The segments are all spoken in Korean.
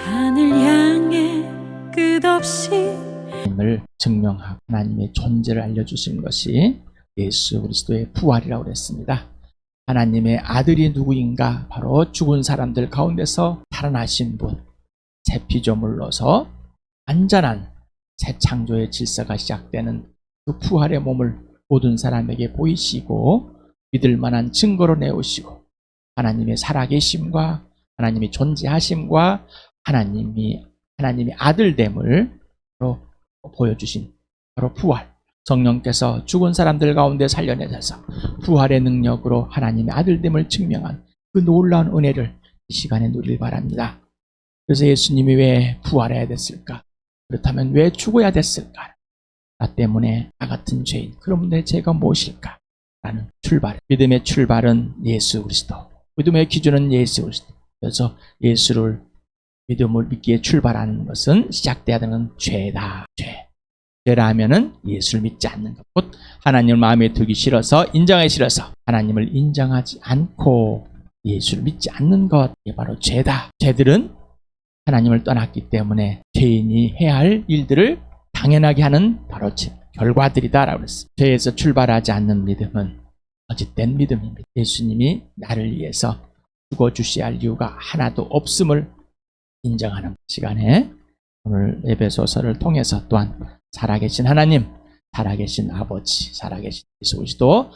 하늘 향해 끝없이 을 증명하고 하나님의 존재를 알려주시는 것이 예수 그리스도의 부활이라고 그랬습니다. 하나님의 아들이 누구인가? 바로 죽은 사람들 가운데서 살아나신 분, 새 피조물로서 완전한 새 창조의 질서가 시작되는 그 부활의 몸을 모든 사람에게 보이시고 믿을 만한 증거로 내오시고 하나님의 살아계심과 하나님의 존재하심과 하나님의 아들됨을 바로 보여주신 바로 부활, 성령께서 죽은 사람들 가운데 살려내셔서 부활의 능력으로 하나님의 아들됨을 증명한 그 놀라운 은혜를 이 시간에 누리길 바랍니다. 그래서 예수님이 왜 부활해야 됐을까? 그렇다면 왜 죽어야 됐을까? 나 때문에 나 같은 죄인, 그럼 내 죄가 무엇일까? 라는 출발, 믿음의 출발은 예수 그리스도, 믿음의 기준은 예수 그리스도. 그래서 예수를 믿음을 믿기에 출발하는 것은 시작돼야 되는 죄다. 죄라 하면은 예수를 믿지 않는 것, 곧 하나님을 마음에 두기 싫어서, 인정하기 싫어서 하나님을 인정하지 않고 예수를 믿지 않는 것, 이게 바로 죄다. 죄들은 하나님을 떠났기 때문에 죄인이 해야 할 일들을 당연하게 하는 바로 결과들이다라고 했습니다. 죄에서 출발하지 않는 믿음은 거짓된 믿음입니다. 예수님이 나를 위해서 죽어주셔야 할 이유가 하나도 없음을 인정하는 시간에 오늘 에베소서를 통해서 또한 살아계신 하나님, 살아계신 아버지, 살아계신 예수 그리스도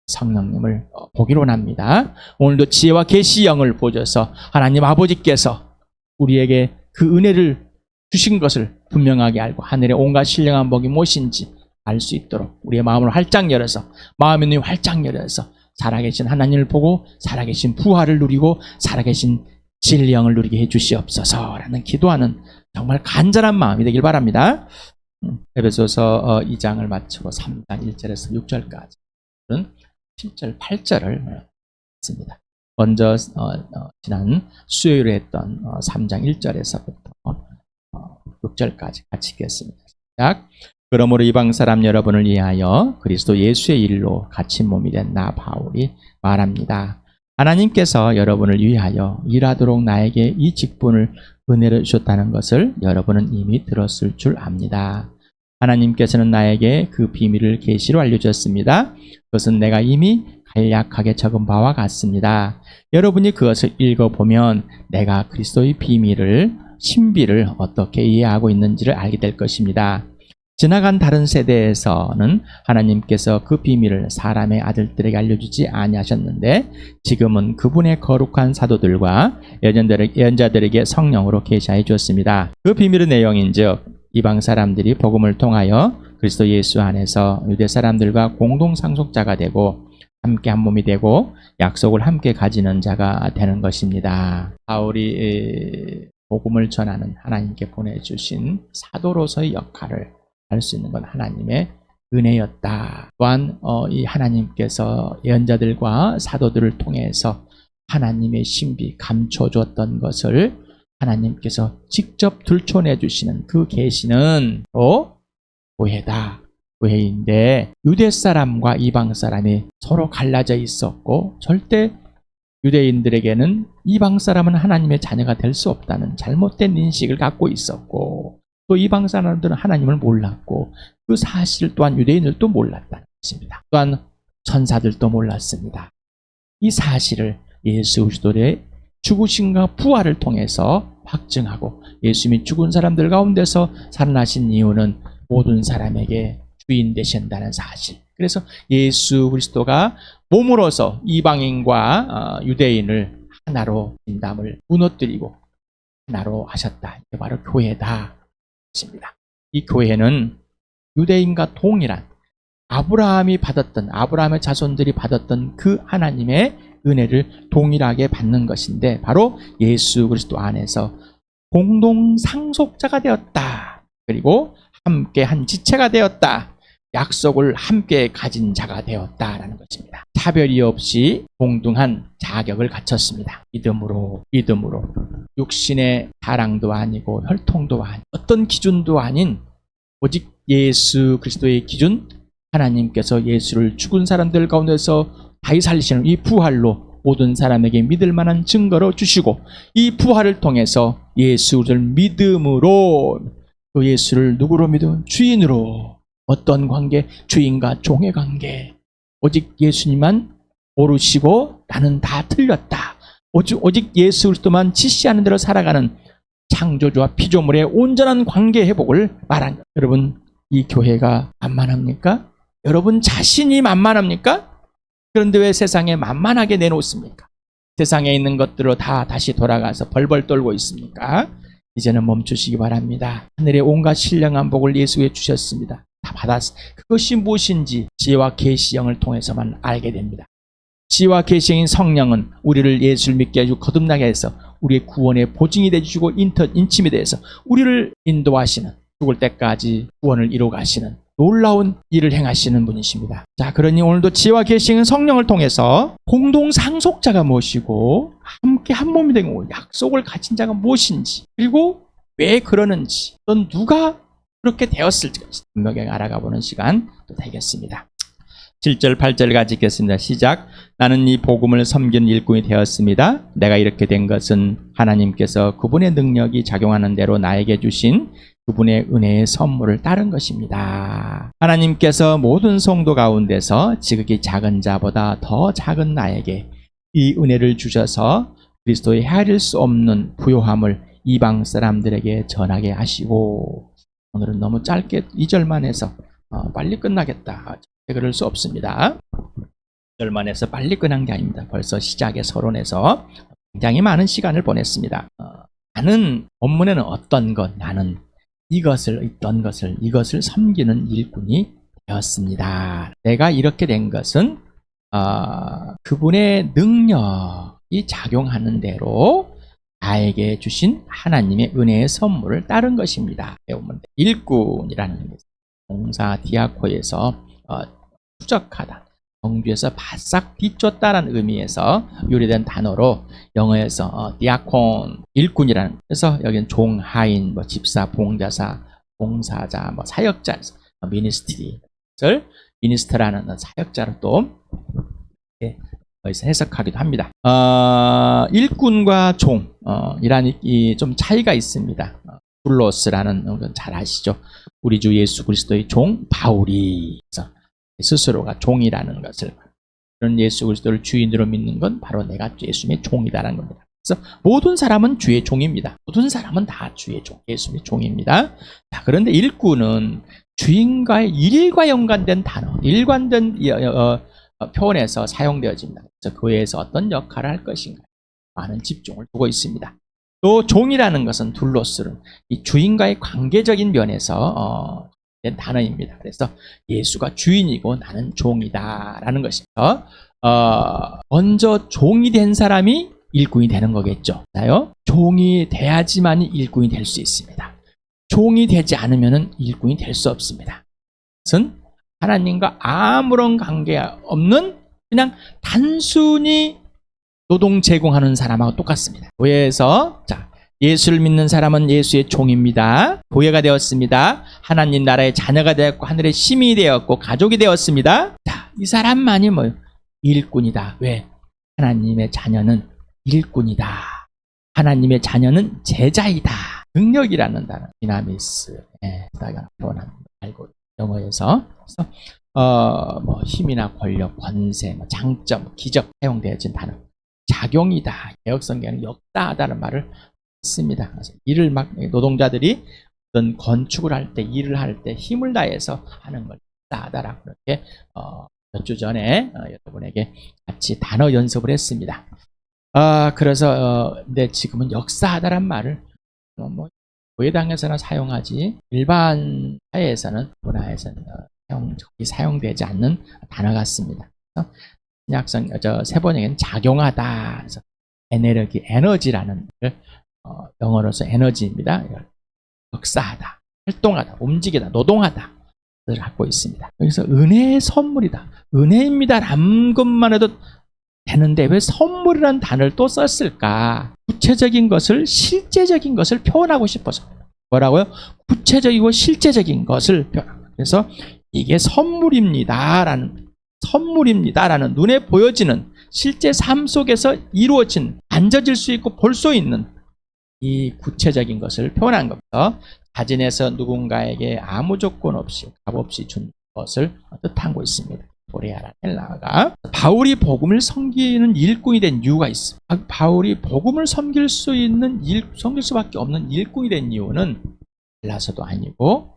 성령님을 보기로 원합니다. 오늘도 지혜와 계시 영을 보셔서 하나님 아버지께서 우리에게 그 은혜를 주신 것을 분명하게 알고 하늘의 온갖 신령한 복이 무엇인지 알 수 있도록 우리의 마음을 활짝 열어서, 마음의 눈이 활짝 열어서 살아계신 하나님을 보고 살아계신 부활을 누리고 살아계신 진리 영을 누리게 해주시옵소서라는 기도하는 정말 간절한 마음이 되길 바랍니다. 에베소서 2장을 마치고 3장 1절에서 6절까지 7절, 8절을 했습니다. 먼저 지난 수요일에 했던 3장 1절에서부터 6절까지 같이 읽겠습니다. 시작. 그러므로 이방 사람 여러분을 위하여 그리스도 예수의 일로 갇힌 몸이 된 나 바울이 말합니다. 하나님께서 여러분을 위하여 일하도록 나에게 이 직분을 은혜를 주셨다는 것을 여러분은 이미 들었을 줄 압니다. 하나님께서는 나에게 그 비밀을 계시로 알려주셨습니다. 그것은 내가 이미 간략하게 적은 바와 같습니다. 여러분이 그것을 읽어보면 내가 그리스도의 비밀을, 신비를 어떻게 이해하고 있는지를 알게 될 것입니다. 지나간 다른 세대에서는 하나님께서 그 비밀을 사람의 아들들에게 알려주지 아니하셨는데 지금은 그분의 거룩한 사도들과 예언자들에게 성령으로 계시하여 주었습니다. 그 비밀의 내용인즉 이방 사람들이 복음을 통하여 그리스도 예수 안에서 유대 사람들과 공동 상속자가 되고 함께 한 몸이 되고 약속을 함께 가지는 자가 되는 것입니다. 바울이 복음을 전하는 하나님께 보내주신 사도로서의 역할을 할 수 있는 건 하나님의 은혜였다. 또한 이 하나님께서 예언자들과 사도들을 통해서 하나님의 신비 감춰줬던 것을 하나님께서 직접 들춰내 주시는 그 계시는 또 교회다. 교회인데 유대 사람과 이방 사람이 서로 갈라져 있었고 절대 유대인들에게는 이방 사람은 하나님의 자녀가 될 수 없다는 잘못된 인식을 갖고 있었고 또 이방 사람들은 하나님을 몰랐고 그 사실 또한 유대인들도 몰랐다는 것입니다. 또한 천사들도 몰랐습니다. 이 사실을 예수 그리스도의 죽으심과 부활을 통해서 확증하고 예수님이 죽은 사람들 가운데서 살아나신 이유는 모든 사람에게 주인 되신다는 사실. 그래서 예수 그리스도가 몸으로서 이방인과 유대인을 하나로 인담을 무너뜨리고 하나로 하셨다. 이게 바로 교회다. 이 교회는 유대인과 동일한 아브라함의 자손들이 받았던 그 하나님의 은혜를 동일하게 받는 것인데 바로 예수 그리스도 안에서 공동 상속자가 되었다. 그리고 함께 한 지체가 되었다. 약속을 함께 가진 자가 되었다라는 것입니다. 차별이 없이 동등한 자격을 갖췄습니다. 믿음으로 육신의 자랑도 아니고 혈통도 아닌 어떤 기준도 아닌 오직 예수 그리스도의 기준, 하나님께서 예수를 죽은 사람들 가운데서 다시 살리시는 이 부활로 모든 사람에게 믿을 만한 증거로 주시고 이 부활을 통해서 예수를 믿음으로 그 예수를 누구로 믿음? 주인으로. 어떤 관계? 주인과 종의 관계. 오직 예수님만 모르시고 나는 다 틀렸다. 오직 예수 그리스도만 지시하는 대로 살아가는 창조주와 피조물의 온전한 관계 회복을 말한. 여러분, 이 교회가 만만합니까? 여러분 자신이 만만합니까? 그런데 왜 세상에 만만하게 내놓습니까? 세상에 있는 것들로 다 다시 돌아가서 벌벌 떨고 있습니까? 이제는 멈추시기 바랍니다. 하늘의 온갖 신령한 복을 예수에 주셨습니다. 다 받았어. 그것이 무엇인지 지혜와 계시형을 통해서만 알게 됩니다. 지혜와 계시형인 성령은 우리를 예수를 믿게 해주고 거듭나게 해서 우리의 구원의 보증이 되주시고 인침이 돼서 우리를 인도하시는, 죽을 때까지 구원을 이루어 가시는 놀라운 일을 행하시는 분이십니다. 자, 그러니 오늘도 지혜와 계시형인 성령을 통해서 공동 상속자가 무엇이고 함께 한 몸이 된 약속을 가진 자가 무엇인지, 그리고 왜 그러는지, 또 누가 그렇게 되었을지 분명히 알아가보는 시간 또 되겠습니다. 7절 8절 같이 읽겠습니다. 시작. 나는 이 복음을 섬기는 일꾼이 되었습니다. 내가 이렇게 된 것은 하나님께서 그분의 능력이 작용하는 대로 나에게 주신 그분의 은혜의 선물을 따른 것입니다. 하나님께서 모든 성도 가운데서 지극히 작은 자보다 더 작은 나에게 이 은혜를 주셔서 그리스도의 헤아릴 수 없는 부요함을 이방 사람들에게 전하게 하시고, 오늘은 너무 짧게 2절만 해서 빨리 끝나겠다. 그럴 수 없습니다. 2절만 해서 빨리 끝난 게 아닙니다. 벌써 시작의 서론에서 굉장히 많은 시간을 보냈습니다. 나는 본문에는 어떤 것, 나는 이것을 섬기는 일꾼이 되었습니다. 내가 이렇게 된 것은 그분의 능력이 작용하는 대로 나에게 주신 하나님의 은혜의 선물을 따른 것입니다. 배우면 일꾼이라는 게 동사 디아코에서 추적하다, 정주에서 바싹 비쫓다라는 의미에서 유래된 단어로 영어에서 디아콘, 일꾼이라는, 그래서 여기는 종, 하인, 집사, 봉자사, 봉사자, 사역자, 미니스트리를 미니스터라는 사역자로 또 여기서 해석하기도 합니다. 일꾼과 종이라는 좀 차이가 있습니다. 둘로스라는 건 잘 아시죠? 우리 주 예수 그리스도의 종 바울이 스스로가 종이라는 것을, 그런 예수 그리스도를 주인으로 믿는 건 바로 내가 예수님의 종이다라는 겁니다. 그래서 모든 사람은 주의 종입니다. 모든 사람은 다 주의 종, 예수님의 종입니다. 자, 그런데 일꾼은 주인과의 일과 연관된 단어, 일관된 표현에서 사용되어집니다. 그래서 교회에서 어떤 역할을 할 것인가 많은 집중을 두고 있습니다. 또 종이라는 것은 둘로스는 이 주인과의 관계적인 면에서 된 단어입니다. 그래서 예수가 주인이고 나는 종이다라는 것이죠. 먼저 종이 된 사람이 일꾼이 되는 거겠죠. 종이 돼야지만 일꾼이 될 수 있습니다. 종이 되지 않으면 일꾼이 될 수 없습니다. 그것은 하나님과 아무런 관계 없는 그냥 단순히 노동 제공하는 사람하고 똑같습니다. 교회에서 예수를 믿는 사람은 예수의 종입니다. 교회가 되었습니다. 하나님 나라의 자녀가 되었고 하늘의 시민이 되었고 가족이 되었습니다. 자, 이 사람만이 일꾼이다. 왜? 하나님의 자녀는 일꾼이다. 하나님의 자녀는 제자이다. 능력이라는 단어, 디나미스, 알고 영어에서 힘이나 권력, 권세, 장점, 기적 사용되어진 단어. 작용이다. 개혁성경은 역사하다는 말을 씁니다. 일을 노동자들이 어떤 건축을 할 때, 일을 할 때 힘을 다해서 하는 걸 역사하다라고 그렇게 몇 주 전에 여러분에게 같이 단어 연습을 했습니다. 그래서 근데 지금은 역사하다란 말을 교회당에서는 사용하지 일반 사회에서는, 문화에서는 사용되지 않는 단어 같습니다. 신약성 세번역에는 작용하다, 그래서 에너지라는 영어로서 에너지입니다. 역사하다, 활동하다, 움직이다, 노동하다 를 갖고 있습니다. 여기서 은혜의 선물이다, 은혜입니다라는 것만 해도 되는데 왜 선물이라는 단어를 또 썼을까? 구체적인 것을, 실제적인 것을 표현하고 싶어서. 뭐라고요? 구체적이고 실제적인 것을 표현합니다. 그래서 이게 선물입니다라는 눈에 보여지는 실제 삶 속에서 이루어진, 만져질 수 있고 볼 수 있는 이 구체적인 것을 표현한 겁니다. 자진해서 누군가에게 아무 조건 없이 값없이 준 것을 뜻하고 있습니다. 보레아라 헬라가 바울이 복음을 섬기는 일꾼이 된 이유가 있습니다. 바울이 복음을 섬길 수밖에 없는 일꾼이 된 이유는 헬라서도 아니고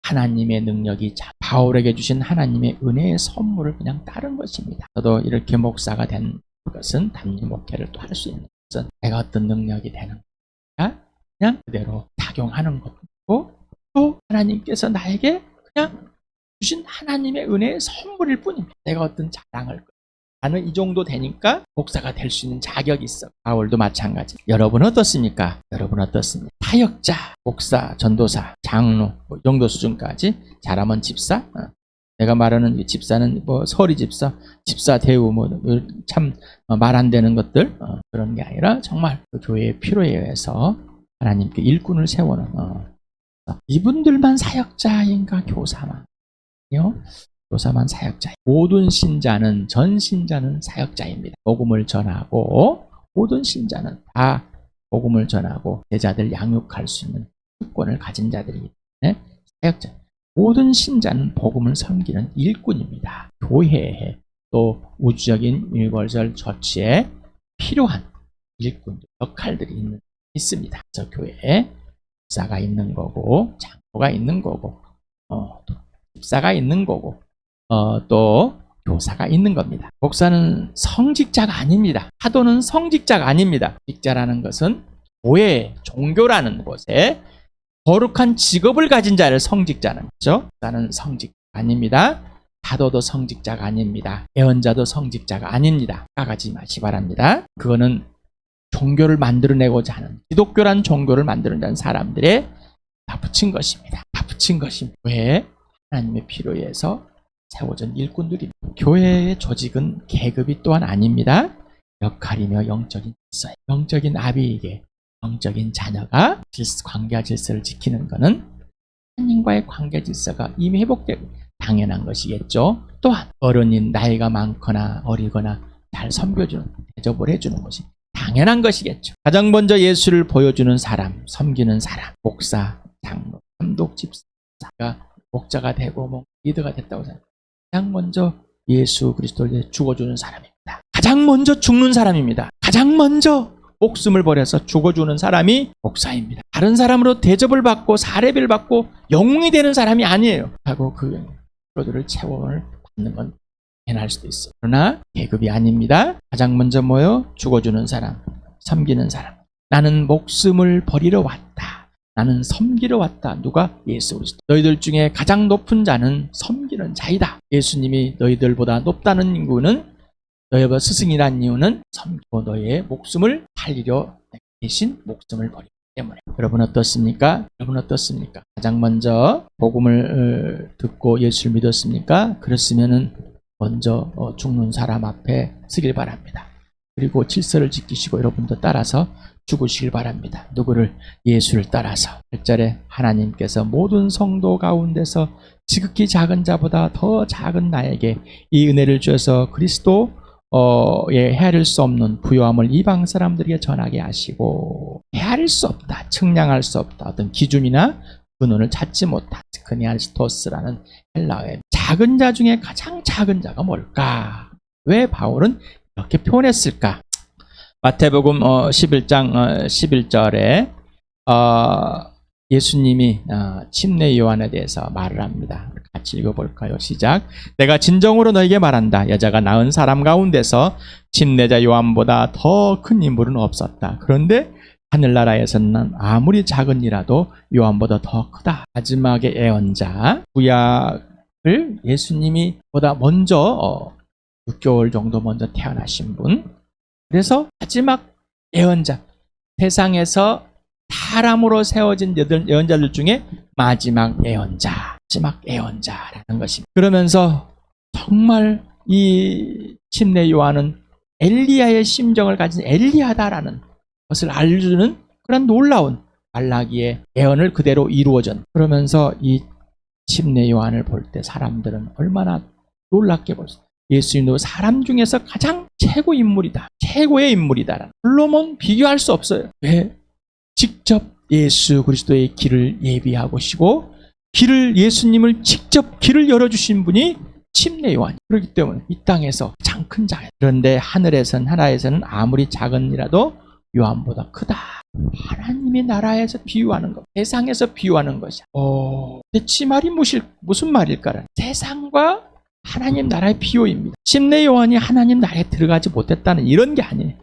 하나님의 능력이 바울에게 주신 하나님의 은혜의 선물을 그냥 따른 것입니다. 저도 이렇게 목사가 된 것은 담임 목회를 또 할 수 있는 것은 내가 어떤 능력이 되는 거야 그냥 그대로 작용하는 것이고 또 하나님께서 나에게 그냥 주신 하나님의 은혜의 선물일 뿐입니다. 내가 어떤 자랑을 나는 이 정도 되니까 목사가 될 수 있는 자격이 있어. 바울도 마찬가지. 여러분 어떻습니까? 여러분 어떻습니까? 사역자, 목사, 전도사, 장로 이 정도 수준까지 잘하면 집사. 내가 말하는 이 집사는 뭐 서리 집사, 집사 대우 참 말 안 되는 것들 그런 게 아니라 정말 그 교회의 필요에 의해서 하나님께 일꾼을 세우는 이분들만 사역자인가 교사만? 교사만 사역자. 모든 신자는 전 신자는 사역자입니다. 복음을 전하고 모든 신자는 다 복음을 전하고 제자들 양육할 수 있는 특권을 가진 자들이기 때문에 사역자. 모든 신자는 복음을 섬기는 일꾼입니다. 교회에 또 우주적인 유니버설 처치에 필요한 일꾼들, 역할들이 있습니다. 그래서 교회에 목사가 있는 거고 장로가 있는 거고 또 집사가 있는 거고 또 교사가 있는 겁니다. 목사는 성직자가 아닙니다. 사도는 성직자가 아닙니다. 직자라는 것은 교회, 종교라는 곳에 거룩한 직업을 가진 자를 성직자는 거죠. 목사는 성직자가 아닙니다. 사도도 성직자가 아닙니다. 예언자도 성직자가 아닙니다. 까가지 마시 바랍니다. 그거는 종교를 만들어내고자 하는 기독교란 종교를 만들어내는 사람들의 다 붙인 것입니다. 다 붙인 것입니다. 왜? 하나님의 필요에 의해서 세워진 일꾼들입니다. 교회의 조직은 계급이 또한 아닙니다. 역할이며 영적인 질서, 영적인 아비에게 영적인 자녀가 관계 질서를 지키는 것은 하나님과의 관계 질서가 이미 회복되고 당연한 것이겠죠. 또한 어른인 나이가 많거나 어리거나 잘 섬겨주는, 대접을 해주는 것이 당연한 것이겠죠. 가장 먼저 예수를 보여주는 사람, 섬기는 사람, 목사, 장로, 감독, 집사가 목자가 되고 리더가 됐다고 생각합니다. 가장 먼저 예수 그리스도를 죽어주는 사람입니다. 가장 먼저 죽는 사람입니다. 가장 먼저 목숨을 버려서 죽어주는 사람이 목사입니다. 다른 사람으로 대접을 받고 사례비를 받고 영웅이 되는 사람이 아니에요. 하고 그 프로들을 채원을 받는 건 해낼 수도 있어요. 그러나 계급이 아닙니다. 가장 먼저 뭐요? 죽어주는 사람, 섬기는 사람. 나는 목숨을 버리러 왔다. 나는 섬기러 왔다. 누가? 예수 그리스도. 너희들 중에 가장 높은 자는 섬기는 자이다. 예수님이 너희들보다 높다는 이유는 너희가 스승이란 이유는 섬기고 너희의 목숨을 살리려 대신 목숨을 버리기 때문에. 여러분 어떻습니까? 여러분 어떻습니까? 가장 먼저 복음을 듣고 예수를 믿었습니까? 그렇으면은 먼저 죽는 사람 앞에 서길 바랍니다. 그리고 질서를 지키시고 여러분도 따라서 죽으시길 바랍니다. 누구를? 예수를 따라서. 8절에 하나님께서 모든 성도 가운데서 지극히 작은 자보다 더 작은 나에게 이 은혜를 주셔서 그리스도의 헤아릴 수 없는 부요함을 이방 사람들에게 전하게 하시고, 헤아릴 수 없다, 측량할 수 없다, 어떤 기준이나 근원을 찾지 못한 크니아리스토스라는 헬라어의 작은 자 중에 가장 작은 자가 뭘까? 왜 바울은 이렇게 표현했을까? 마태복음 11장 11절에 예수님이 침례 요한에 대해서 말을 합니다. 같이 읽어볼까요? 시작. 내가 진정으로 너에게 말한다. 여자가 낳은 사람 가운데서 침례자 요한보다 더 큰 인물은 없었다. 그런데 하늘나라에서는 아무리 작은 이라도 요한보다 더 크다. 마지막의 예언자 구약을 예수님이 보다 먼저 6개월 정도 먼저 태어나신 분. 그래서 마지막 예언자, 세상에서 사람으로 세워진 예언자들 중에 마지막 예언자라는 것입니다. 그러면서 정말 이 침례 요한은 엘리야의 심정을 가진 엘리야다라는 것을 알려주는 그런 놀라운 말라기의 예언을 그대로 이루어진. 그러면서 이 침례 요한을 볼 때 사람들은 얼마나 놀랍게 볼 수. 예수님도 사람 중에서 가장 최고 인물이다. 최고의 인물이다. 물론 비교할 수 없어요. 왜? 직접 예수 그리스도의 길을 예비하고시고 예수님을 직접 길을 열어주신 분이 침례 요한. 그렇기 때문에 이 땅에서 가장 큰 자예요. 그런데 하나에서는 아무리 작은 이라도 요한보다 크다. 하나님의 나라에서 비유하는 것, 세상에서 비유하는 것이야. 대체 말이 무슨 말일까라는 세상과 하나님 나라의 비유입니다. 침례 요한이 하나님 나라에 들어가지 못했다는 이런 게 아니에요.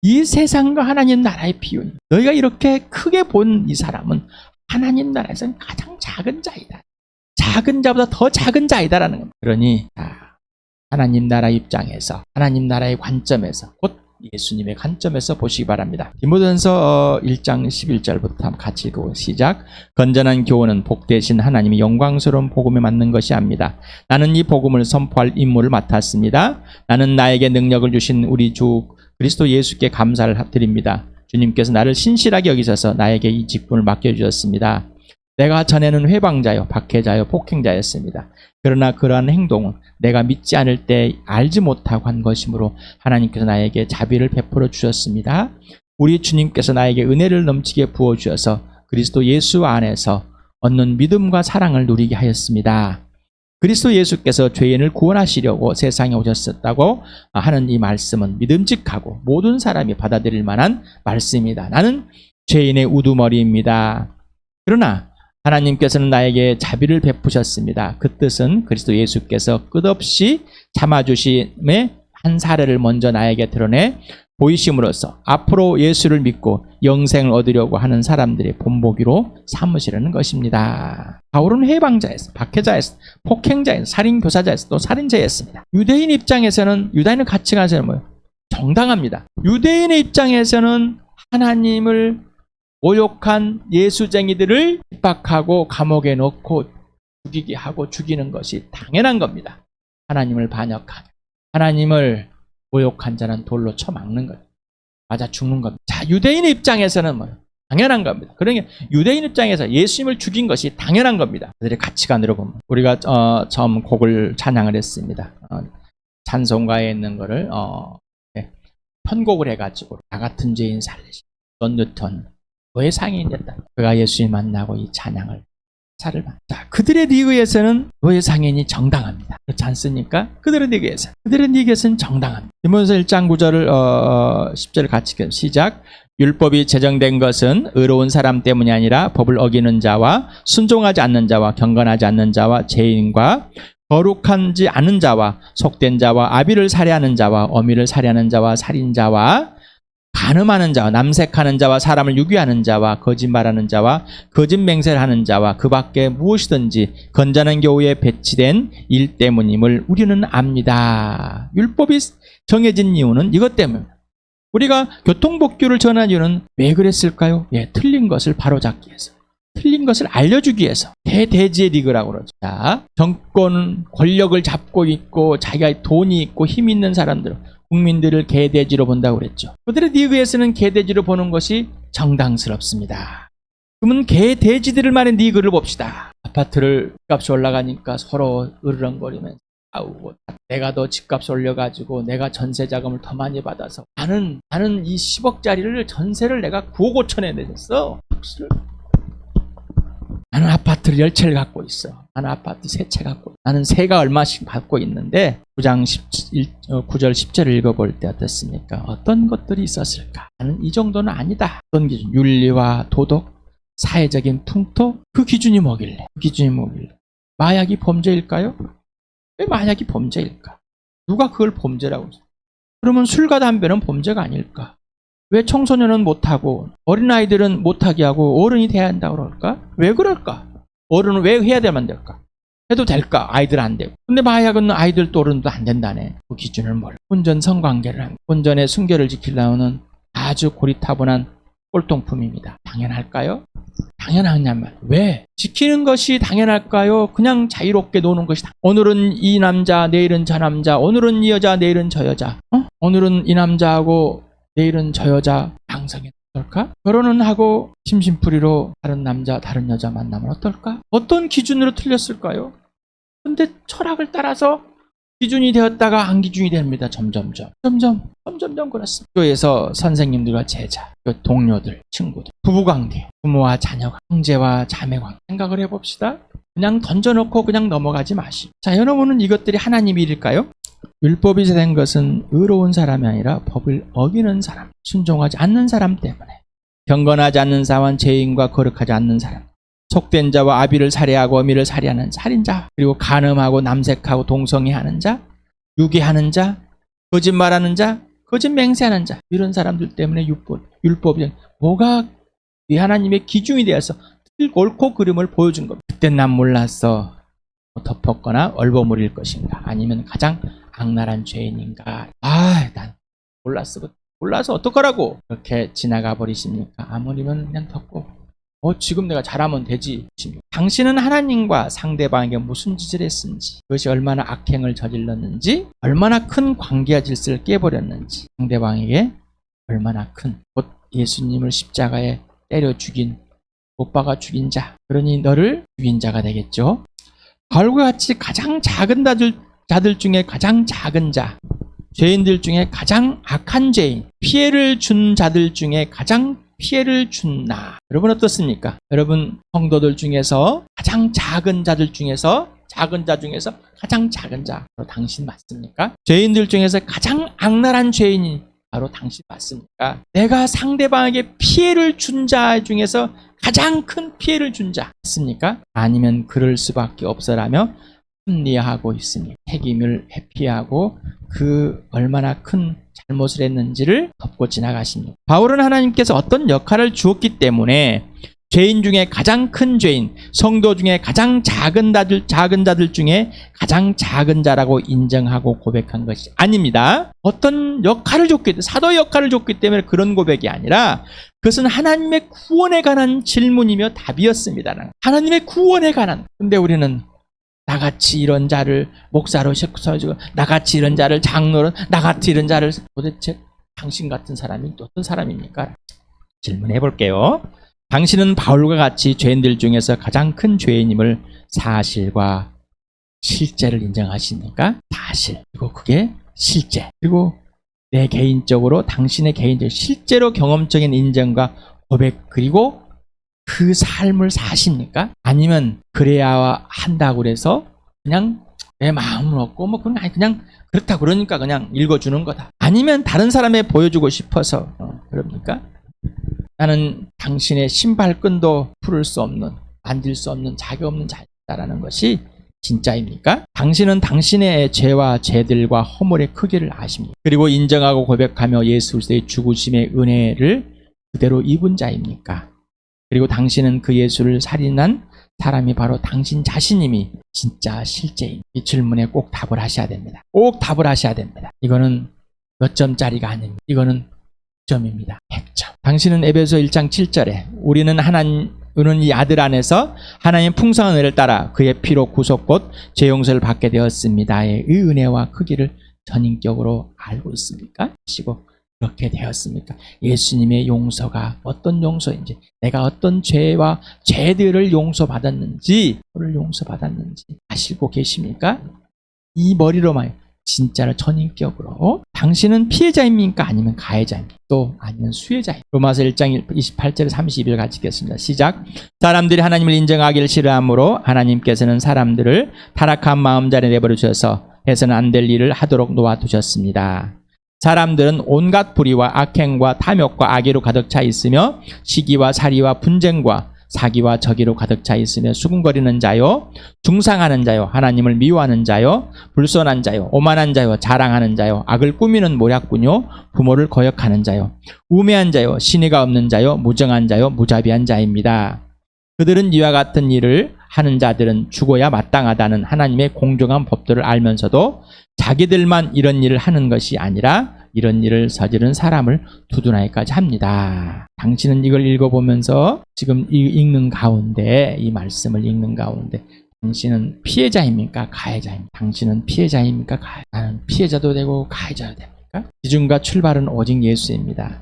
이 세상과 하나님 나라의 비유입니다. 너희가 이렇게 크게 본 이 사람은 하나님 나라에서는 가장 작은 자이다. 작은 자보다 더 작은 자이다라는 겁니다. 그러니 하나님 나라 입장에서, 하나님 나라의 관점에서, 곧 예수님의 관점에서 보시기 바랍니다. 디모데전서 1장 11절부터 한번 같이 읽고 시작. 건전한 교훈은 복되신 하나님의 영광스러운 복음에 맞는 것이 합니다. 나는 이 복음을 선포할 임무를 맡았습니다. 나는 나에게 능력을 주신 우리 주 그리스도 예수께 감사를 드립니다. 주님께서 나를 신실하게 여기셔서 나에게 이 직분을 맡겨주셨습니다. 내가 전에는 회방자요, 박해자요, 폭행자였습니다. 그러나 그러한 행동은 내가 믿지 않을 때 알지 못하고 한 것이므로 하나님께서 나에게 자비를 베풀어 주셨습니다. 우리 주님께서 나에게 은혜를 넘치게 부어주셔서 그리스도 예수 안에서 얻는 믿음과 사랑을 누리게 하였습니다. 그리스도 예수께서 죄인을 구원하시려고 세상에 오셨었다고 하는 이 말씀은 믿음직하고 모든 사람이 받아들일 만한 말씀입니다. 나는 죄인의 우두머리입니다. 그러나 하나님께서는 나에게 자비를 베푸셨습니다. 그 뜻은 그리스도 예수께서 끝없이 참아주심의 한 사례를 먼저 나에게 드러내 보이심으로써 앞으로 예수를 믿고 영생을 얻으려고 하는 사람들의 본보기로 삼으시려는 것입니다. 바울은 해방자였어, 박해자였어, 폭행자였어, 살인교사자였어, 또 살인자였습니다. 유대인의 가치관에서는 뭐예요? 정당합니다. 유대인의 입장에서는 하나님을 모욕한 예수쟁이들을 핍박하고 감옥에 넣고 죽이게 하고 죽이는 것이 당연한 겁니다. 하나님을 반역하게, 하나님을 모욕한 자는 돌로 쳐막는 거예요. 맞아 죽는 겁니다. 자, 유대인의 입장에서는 뭐예요? 당연한 겁니다. 그러니까 유대인 입장에서 예수님을 죽인 것이 당연한 겁니다. 그들의 가치관으로 보면 우리가 처음 곡을 찬양을 했습니다. 찬송가에 있는 거를 편곡을 해가지고 나 같은 죄인 살리시 존 뉴턴 너의 상인이 됐다. 그가 예수님 만나고 이 찬양을 사를 받다. 자, 그들의 리그에서는 너의 상인이 정당합니다. 그렇지 않습니까? 그들의 리그에서는 정당합니다. 디모데전서 1장 9절을 10절을 같이 시작. 율법이 제정된 것은 의로운 사람 때문이 아니라 법을 어기는 자와 순종하지 않는 자와 경건하지 않는 자와 죄인과 거룩하지 않은 자와 속된 자와 아비를 살해하는 자와 어미를 살해하는 자와 살인자와 간음하는 자와 남색하는 자와 사람을 유기하는 자와 거짓말하는 자와 거짓 맹세를 하는 자와 그 밖에 무엇이든지 건전한 교회에 배치된 일 때문임을 우리는 압니다. 율법이 정해진 이유는 이것 때문입니다. 우리가 교통법규를 전한 이유는 왜 그랬을까요? 틀린 것을 바로잡기 위해서, 틀린 것을 알려주기 위해서. 대대지의 리그라고 그러죠. 자, 정권 권력을 잡고 있고 자기가 돈이 있고 힘이 있는 사람들, 국민들을 개돼지로 본다고 그랬죠. 그들의 리그에서는 개돼지로 보는 것이 정당스럽습니다. 그러면 개돼지들만의 리그를 봅시다. 아파트를 집값이 올라가니까 서로 으르렁거리면서 싸우고, 내가 더 집값 올려가지고 내가 전세 자금을 더 많이 받아서 나는 이 10억짜리를 전세를 내가 9억 5천에 내줬어. 나는 아파트를 10채를 갖고 있어. 나는 아파트 3채 갖고 있어. 나는 세가 얼마씩 받고 있는데 9장 9절 10절을 읽어볼 때 어떻습니까? 어떤 것들이 있었을까? 나는 이 정도는 아니다. 어떤 기준? 윤리와 도덕, 사회적인 풍토? 그 기준이 뭐길래? 마약이 범죄일까요? 왜 마약이 범죄일까? 누가 그걸 범죄라고 했어? 그러면 술과 담배는 범죄가 아닐까? 왜 청소년은 못하고 어린아이들은 못하게 하고 어른이 돼야 한다고 그럴까? 왜 그럴까? 어른은 왜 해야 되면 될까? 해도 될까? 아이들은 안 되고. 근데 마약은 아이들도 어른도 안 된다네. 그 기준을 몰라. 혼전 성관계를 하는, 혼전의 순결을 지키려는 아주 고리타분한 꼴통품입니다. 당연할까요? 당연하냔 말. 왜? 지키는 것이 당연할까요? 그냥 자유롭게 노는 것이 오늘은 이 남자, 내일은 저 남자, 오늘은 이 여자, 내일은 저 여자. 오늘은 이 남자하고 내일은 저 여자 양성이 어떨까? 결혼은 하고 심심풀이로 다른 남자, 다른 여자 만나면 어떨까? 어떤 기준으로 틀렸을까요? 근데 철학을 따라서 기준이 되었다가 안 기준이 됩니다. 점점점 그렇습니다. 학교에서 선생님들과 제자, 동료들, 친구들, 부부관계, 부모와 자녀, 형제와 자매관계 생각을 해봅시다. 그냥 던져놓고 그냥 넘어가지 마시고. 자, 여러분은 이것들이 하나님의 일일까요? 율법이 된 것은 의로운 사람이 아니라 법을 어기는 사람, 순종하지 않는 사람 때문에. 경건하지 않는 자와 죄인과 거룩하지 않는 사람, 속된 자와 아비를 살해하고 어미를 살해하는 살인자, 그리고 간음하고 남색하고 동성애하는 자, 유괴하는 자, 거짓말하는 자, 거짓 맹세하는 자, 이런 사람들 때문에 율법이 뭐가 이 하나님의 기준이 되어서 옳고 그름을 보여준 겁니다. 그때 난 몰랐어. 덮었거나 얼버무릴 것인가, 아니면 가장 악랄한 죄인인가. 난 몰라서 어떡하라고 그렇게 지나가 버리십니까? 아무리면 그냥 덮고 지금 내가 잘하면 되지. 당신은 하나님과 상대방에게 무슨 짓을 했는지, 그것이 얼마나 악행을 저질렀는지, 얼마나 큰 관계와 질서를 깨버렸는지, 상대방에게 얼마나 큰, 곧 예수님을 십자가에 때려 죽인, 못 박아 죽인 자, 그러니 너를 죽인 자가 되겠죠. 바울과 같이 가장 작은 자들 중에 가장 작은 자, 죄인들 중에 가장 악한 죄인, 피해를 준 자들 중에 가장 피해를 준 나. 여러분 어떻습니까? 여러분 성도들 중에서 가장 작은 자들 중에서 작은 자 중에서 가장 작은 자 바로 당신 맞습니까? 죄인들 중에서 가장 악랄한 죄인이 바로 당신 맞습니까? 내가 상대방에게 피해를 준 자 중에서 가장 큰 피해를 준 자 맞습니까? 아니면 그럴 수밖에 없어라며 합리화하고 있으니 책임을 회피하고 그 얼마나 큰 잘못을 했는지를 덮고 지나가십니다. 바울은 하나님께서 어떤 역할을 주었기 때문에 죄인 중에 가장 큰 죄인, 성도 중에 가장 작은 자들 중에 가장 작은 자라고 인정하고 고백한 것이 아닙니다. 어떤 역할을 줬기 때문에, 사도의 역할을 줬기 때문에 그런 고백이 아니라 그것은 하나님의 구원에 관한 질문이며 답이었습니다. 하나님의 구원에 관한. 근데 우리는 나같이 이런 자를 목사로 세워주고, 나같이 이런 자를 장로로, 나같이 이런 자를, 도대체 당신 같은 사람이 어떤 사람입니까? 질문해 볼게요. 당신은 바울과 같이 죄인들 중에서 가장 큰 죄인임을 사실과 실제를 인정하십니까? 사실, 그리고 그게 실제, 그리고 내 개인적으로 당신의 개인적 실제로 경험적인 인정과 고백, 그리고 그 삶을 사십니까? 아니면 그래야 한다고 그래서 그냥 내 마음은 없고 그냥 그렇다 그러니까 그냥 읽어주는 거다. 아니면 다른 사람에 보여주고 싶어서 그럽니까? 나는 당신의 신발끈도 풀을 수 없는, 만질 수 없는, 자격 없는 자다라는 것이 진짜입니까? 당신은 당신의 죄와 죄들과 허물의 크기를 아십니까? 그리고 인정하고 고백하며 예수 그리스도의 죽으심의 은혜를 그대로 입은 자입니까? 그리고 당신은 그 예수를 살인한 사람이 바로 당신 자신임이 진짜 실제인, 이 질문에 꼭 답을 하셔야 됩니다. 꼭 답을 하셔야 됩니다. 이거는 몇 점짜리가 아닙니다. 이거는 100점입니다. 100점. 당신은 에베소 1장 7절에 우리는 이 아들 안에서 하나님의 풍성한 은혜를 따라 그의 피로 구속 곧 죄 용서를 받게 되었습니다의 이 은혜와 크기를 전인격으로 알고 있습니까? 하시고 그렇게 되었습니까? 예수님의 용서가 어떤 용서인지, 내가 어떤 죄와 죄들을 용서받았는지, 그를 용서받았는지 아시고 계십니까? 이 머리로만 진짜로 전인격으로 당신은 피해자입니까? 아니면 가해자입니까? 또 아니면 수혜자입니까? 로마서 1장 28절에 30일 같이 읽겠습니다. 시작. 사람들이 하나님을 인정하기를 싫어하므로 하나님께서는 사람들을 타락한 마음자리에 내버려 주셔서 해서는 안 될 일을 하도록 놓아두셨습니다. 사람들은 온갖 불의와 악행과 탐욕과 악의로 가득 차 있으며 시기와 살이와 분쟁과 사기와 저기로 가득 차 있으며 수군거리는 자요, 중상하는 자요, 하나님을 미워하는 자요, 불선한 자요, 오만한 자요, 자랑하는 자요, 악을 꾸미는 모략꾼요, 부모를 거역하는 자요, 우매한 자요, 신의가 없는 자요, 무정한 자요, 무자비한 자입니다. 그들은 이와 같은 일을 하는 자들은 죽어야 마땅하다는 하나님의 공정한 법도를 알면서도 자기들만 이런 일을 하는 것이 아니라 이런 일을 저지른 사람을 두둔하기까지 합니다. 당신은 이걸 읽어보면서 지금 읽는 가운데, 이 말씀을 읽는 가운데 당신은 피해자입니까? 가해자입니까? 당신은 피해자입니까? 나는 피해자도 되고 가해자도 됩니까? 기준과 출발은 오직 예수입니다.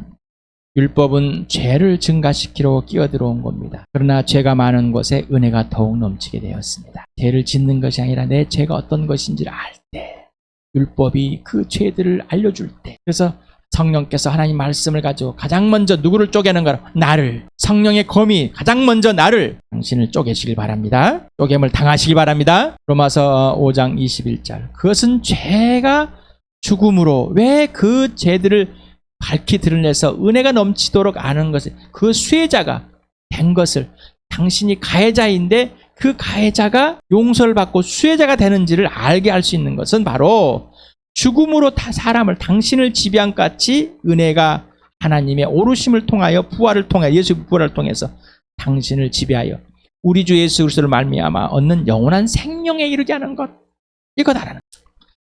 율법은 죄를 증가시키러 끼어들어온 겁니다. 그러나 죄가 많은 곳에 은혜가 더욱 넘치게 되었습니다. 죄를 짓는 것이 아니라 내 죄가 어떤 것인지를 알 때 율법이 그 죄들을 알려줄 때, 그래서 성령께서 하나님 말씀을 가지고 가장 먼저 누구를 쪼개는가? 나를. 성령의 검이 가장 먼저 나를, 당신을 쪼개시길 바랍니다. 쪼개임을 당하시길 바랍니다. 로마서 5장 21절. 그것은 죄가 죽음으로, 왜 그 죄들을 밝히 드러내서 은혜가 넘치도록 아는 것을, 그 수혜자가 된 것을, 당신이 가해자인데 그 가해자가 용서를 받고 수혜자가 되는지를 알게 할 수 있는 것은 바로 죽음으로 사람을, 당신을 지배한 같이 은혜가 하나님의 오르심을 통하여, 부활을 통하여, 예수의 부활을 통해서 당신을 지배하여 우리 주 예수 그리스도를 말미암아 얻는 영원한 생명에 이르게 하는 것, 이거다라는 것.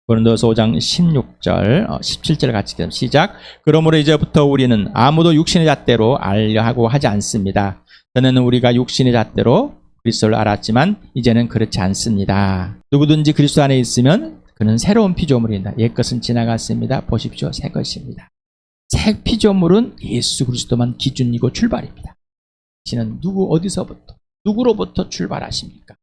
고린도서 5장 16절 17절 같이 시작. 그러므로 이제부터 우리는 아무도 육신의 잣대로 알려 하고 하지 않습니다. 전에는 우리가 육신의 잣대로 그리스도를 알았지만 이제는 그렇지 않습니다. 누구든지 그리스도 안에 있으면 그는 새로운 피조물이다. 옛것은 지나갔습니다. 보십시오, 새 것입니다. 새 피조물은 예수 그리스도만 기준이고 출발입니다. 당신은 어디서부터, 누구로부터 출발하십니까?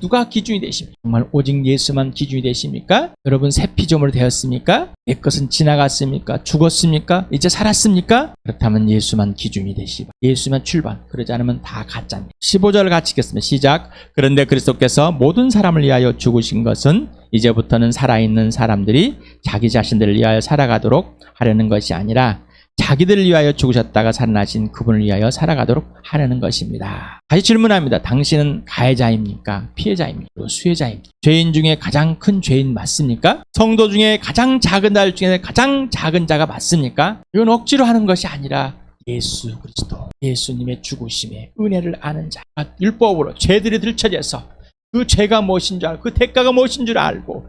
누가 기준이 되십니까? 정말 오직 예수만 기준이 되십니까? 여러분 새 피조물 되었습니까? 옛것은 지나갔습니까? 죽었습니까? 이제 살았습니까? 그렇다면 예수만 기준이 되시고, 예수만 출발, 그러지 않으면 다 가짜입니다. 15절을 같이 읽겠습니다. 시작. 그런데 그리스도께서 모든 사람을 위하여 죽으신 것은 이제부터는 살아있는 사람들이 자기 자신들을 위하여 살아가도록 하려는 것이 아니라 자기들을 위하여 죽으셨다가 살아나신 그분을 위하여 살아가도록 하려는 것입니다. 다시 질문합니다. 당신은 가해자입니까? 피해자입니까? 수혜자입니까? 죄인 중에 가장 큰 죄인 맞습니까? 성도 중에 가장 작은 자 중에 가장 작은 자가 맞습니까? 이건 억지로 하는 것이 아니라 예수 그리스도, 예수님의 죽으심에 은혜를 아는 자, 율법으로 죄들이 들춰져서 그 죄가 무엇인 줄 알고, 그 대가가 무엇인 줄 알고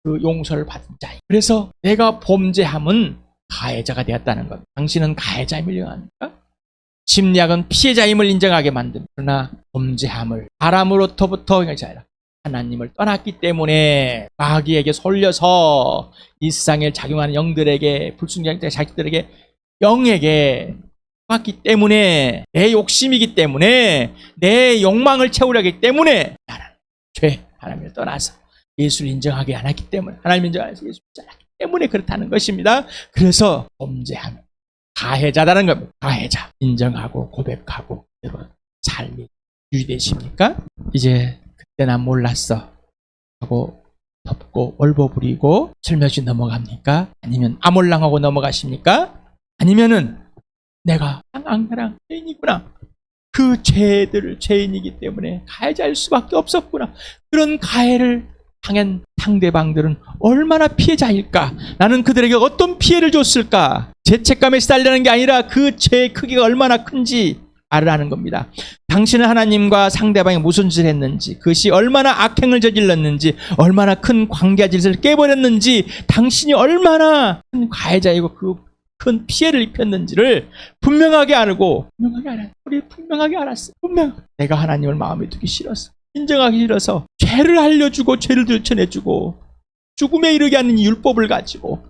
그 용서를 받은 자. 그래서 내가 범죄함은 가해자가 되었다는 것. 당신은 가해자임을 인정합니까? 심리학은 피해자임을 인정하게 만듭니다. 그러나 범죄함을 사람으로부터 아니라 하나님을 떠났기 때문에 마귀에게 솔려서 이 세상에 작용하는 영들에게, 불순종자 자식들에게, 영에게 받기 때문에, 내 욕심이기 때문에, 내 욕망을 채우려기 하기 때문에 나는 죄, 하나님을 떠나서 예수를 인정하게 안 했기 때문에, 하나님 인정하면서 예수를 떠났기 때문에 그렇다는 것입니다. 그래서 범죄하면 가해자라는 겁니다. 가해자 인정하고 고백하고 여러분 삶이 유지되십니까? 이제 그때 난 몰랐어 하고 덮고 얼버무리고 슬며시 넘어갑니까? 아니면 아몰랑하고 넘어가십니까? 아니면은 내가 앙앙랑 죄인이구나, 그 죄들을 죄인이기 때문에 가해자일 수밖에 없었구나, 그런 가해를 당한 상대방들은 얼마나 피해자일까? 나는 그들에게 어떤 피해를 줬을까? 죄책감에 시달리는 게 아니라 그 죄의 크기가 얼마나 큰지 알으라는 겁니다. 당신은 하나님과 상대방이 무슨 짓을 했는지, 그것이 얼마나 악행을 저질렀는지, 얼마나 큰 관계 질서를 깨버렸는지, 당신이 얼마나 큰 가해자이고 그 큰 피해를 입혔는지를 분명하게 알고, 우리 분명하게 알았어요. 내가 하나님을 마음에 두기 싫었어, 인정하기 싫어서 죄를 알려주고 죄를 들춰내주고 죽음에 이르게 하는 이 율법을 가지고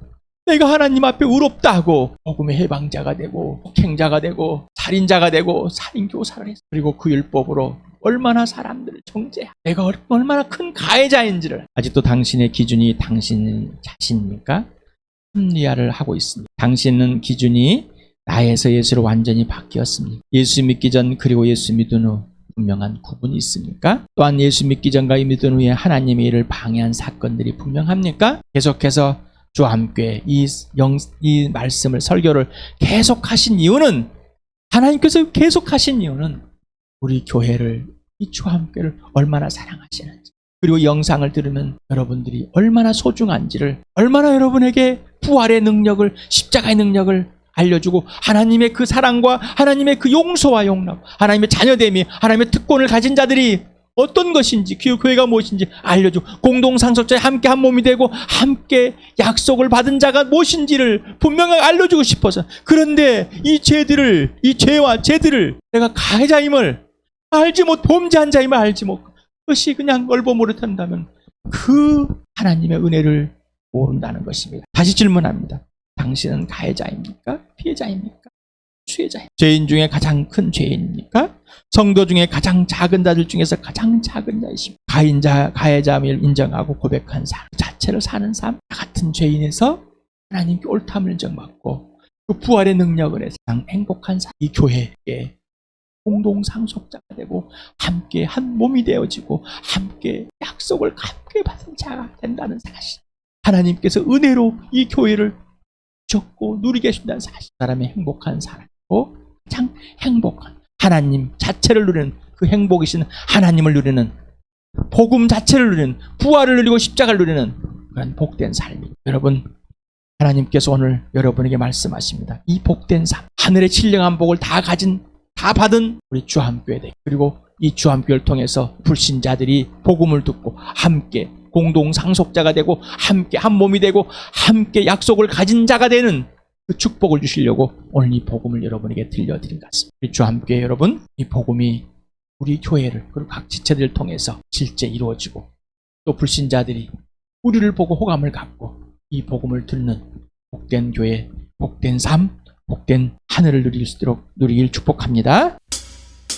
내가 하나님 앞에 의롭다 하고 복음의 해방자가 되고 폭행자가 되고 살인자가 되고 살인교사를 했어. 그리고 그 율법으로 얼마나 사람들을 정죄해, 내가 얼마나 큰 가해자인지를. 아직도 당신의 기준이 당신 자신입니까? 합리화를 하고 있습니다. 당신은 기준이 나에서 예수로 완전히 바뀌었습니다. 예수 믿기 전 그리고 예수 믿은 후 분명한 구분이 있습니까? 또한 예수 믿기 전과 믿은 후에 하나님의 일을 방해한 사건들이 분명합니까? 계속해서 주와 함께 이 말씀을, 설교를 계속하신 이유는, 하나님께서 계속하신 이유는 우리 교회를, 이 주와 함께를 얼마나 사랑하시는지, 그리고 이 영상을 들으면 여러분들이 얼마나 소중한지를, 얼마나 여러분에게 부활의 능력을, 십자가의 능력을 알려주고 하나님의 그 사랑과 하나님의 그 용서와 용납, 하나님의 자녀됨이, 하나님의 특권을 가진 자들이 어떤 것인지, 그 교회가 무엇인지 알려주고, 공동상속자에 함께 한 몸이 되고 함께 약속을 받은 자가 무엇인지를 분명하게 알려주고 싶어서. 그런데 이 죄들을, 이 죄와 죄들을 내가 가해자임을 알지 못, 범죄한 자임을 알지 못, 그것이 그냥 얼버무릇한다면 그 하나님의 은혜를 모른다는 것입니다. 다시 질문합니다. 당신은 가해자입니까? 피해자입니까? 수혜자입니까? 죄인 중에 가장 큰 죄인입니까? 성도 중에 가장 작은 자들 중에서 가장 작은 자이십니다. 가해자임을 인정하고 고백한 삶 자체를 사는 삶, 같은 죄인에서 하나님께 옳다함을 인정받고 그 부활의 능력을 해서 가장 행복한 삶, 이 교회에 공동 상속자가 되고 함께 한 몸이 되어지고 함께 약속을 함께 받은 자가 된다는 사실, 하나님께서 은혜로 이 교회를 주셨고 누리게 해준다는 사실, 사람의 행복한 삶이고 가장 행복한 하나님 자체를 누리는, 그 행복이신 하나님을 누리는, 복음 자체를 누리는, 부활을 누리고 십자가를 누리는 그런 복된 삶입니다. 여러분, 하나님께서 오늘 여러분에게 말씀하십니다. 이 복된 삶, 하늘의 신령한 복을 다 받은 우리 주함교회 되기, 그리고 이 주함교회를 통해서 불신자들이 복음을 듣고 함께 공동 상속자가 되고 함께 한 몸이 되고 함께 약속을 가진 자가 되는 그 축복을 주시려고 오늘 이 복음을 여러분에게 들려드린 것 같습니다. 우리 주함교회 여러분, 이 복음이 우리 교회를 그리고 각 지체들을 통해서 실제 이루어지고 또 불신자들이 우리를 보고 호감을 갖고 이 복음을 듣는 복된 교회, 복된 삶, 복된 하늘을 누릴 수 있도록 누리길 축복합니다.